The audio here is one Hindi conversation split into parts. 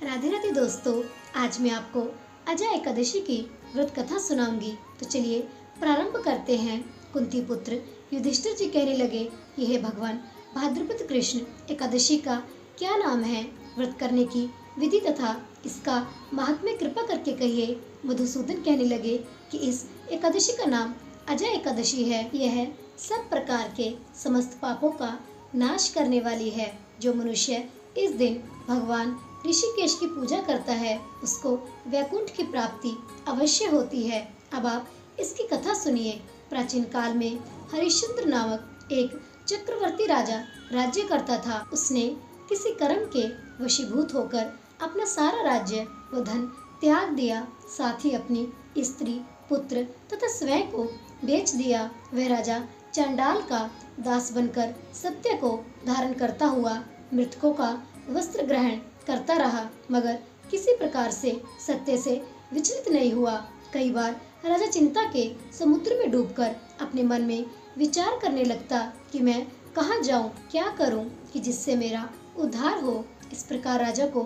राधे राधे दोस्तों, आज मैं आपको अजय एकादशी की व्रत कथा सुनाऊंगी। तो चलिए प्रारंभ करते हैं। कुंती पुत्र युधिष्ठिर जी कहने लगे, यह भगवान भाद्रपद कृष्ण एकादशी का क्या नाम है? व्रत करने की विधि तथा इसका महात्म्य कृपा करके कहिए। मधुसूदन कहने लगे कि इस एकादशी का नाम अजय एकादशी है। यह सब प्रकार के समस्त पापों का नाश करने वाली है। जो मनुष्य इस दिन भगवान ऋषिकेश की पूजा करता है उसको वैकुंठ की प्राप्ति अवश्य होती है। अब आप इसकी कथा सुनिए। प्राचीन काल में हरिश्चंद्र नामक एक चक्रवर्ती राजा राज्य करता था। उसने किसी कर्म के वशीभूत होकर अपना सारा राज्य व धन त्याग दिया, साथ ही अपनी स्त्री, पुत्र तथा स्वयं को बेच दिया। वह राजा चांडाल का दास बनकर सत्य को धारण करता हुआ मृतकों का वस्त्र ग्रहण करता रहा, मगर किसी प्रकार से सत्य से विचलित नहीं हुआ। कई बार राजा चिंता के समुद्र में डूबकर अपने मन में विचार करने लगता कि मैं कहाँ जाऊं, क्या करूं कि जिससे मेरा उद्धार हो। इस प्रकार राजा को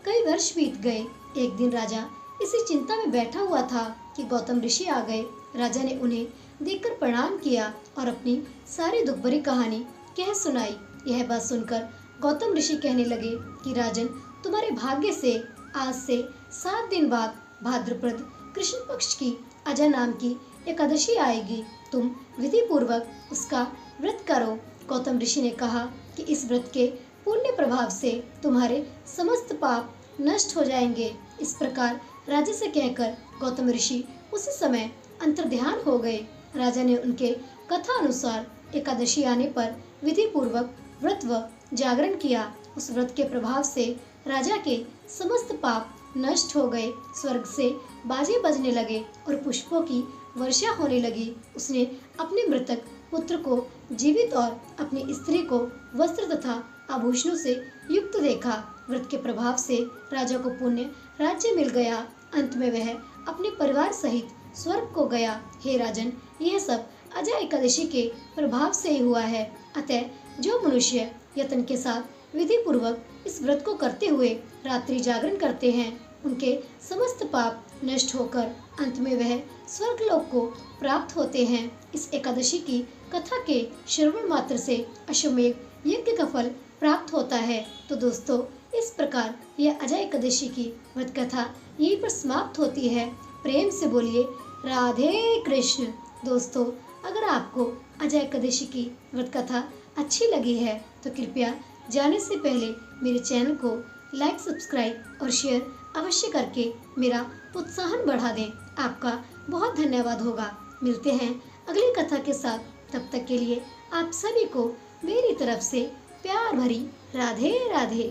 कई वर्ष बीत गए। एक दिन राजा इसी चिंता में बैठा हुआ था कि गौतम ऋषि आ गए। राजा ने उन्हें देखकर प्रणाम किया और अपनी सारी दुख भरी कहानी कह सुनाई। यह बात सुनकर गौतम ऋषि कहने लगे कि राजन, तुम्हारे भाग्य से आज से 7 दिन बाद भाद्रपद कृष्ण पक्ष की अजय नाम की एकादशी आएगी। तुम विधि पूर्वक उसका व्रत करो। गौतम ऋषि ने कहा कि इस व्रत के पुण्य प्रभाव से तुम्हारे समस्त पाप नष्ट हो जाएंगे। इस प्रकार राजा से कहकर गौतम ऋषि उसी समय अंतर्ध्यान हो गए। राजा ने उनके कथा अनुसार एकादशी आने पर विधि पूर्वक व्रत व जागरण किया। उस व्रत के प्रभाव से राजा के समस्त पाप नष्ट हो गए। स्वर्ग से बाजे बजने लगे और पुष्पों की वर्षा होने लगी। उसने अपने मृतक पुत्र को जीवित और अपनी स्त्री को वस्त्र तथा आभूषणों से युक्त देखा। व्रत के प्रभाव से राजा को पुण्य राज्य मिल गया। अंत में वह अपने परिवार सहित स्वर्ग को गया। हे राजन, यह सब अजय एकादशी के प्रभाव से ही हुआ है। अतः जो मनुष्य यत्न के साथ विधि पूर्वक इस व्रत को करते हुए रात्रि जागरण करते हैं, उनके समस्त पाप नष्ट होकर अंत में वह स्वर्गलोक को प्राप्त होते हैं। इस एकादशी की कथा के श्रवण मात्र से अश्वमेध यज्ञ का फल प्राप्त होता है। तो दोस्तों, इस प्रकार यह अजय एकादशी की व्रत कथा यहीं पर समाप्त होती है। प्रेम से बोलिए राधे कृष्ण। दोस्तों, अगर आपको अजय एकादशी की व्रत कथा अच्छी लगी है तो कृपया जाने से पहले मेरे चैनल को लाइक, सब्सक्राइब और शेयर अवश्य करके मेरा प्रोत्साहन बढ़ा दें। आपका बहुत धन्यवाद होगा। मिलते हैं अगली कथा के साथ। तब तक के लिए आप सभी को मेरी तरफ से प्यार भरी राधे राधे।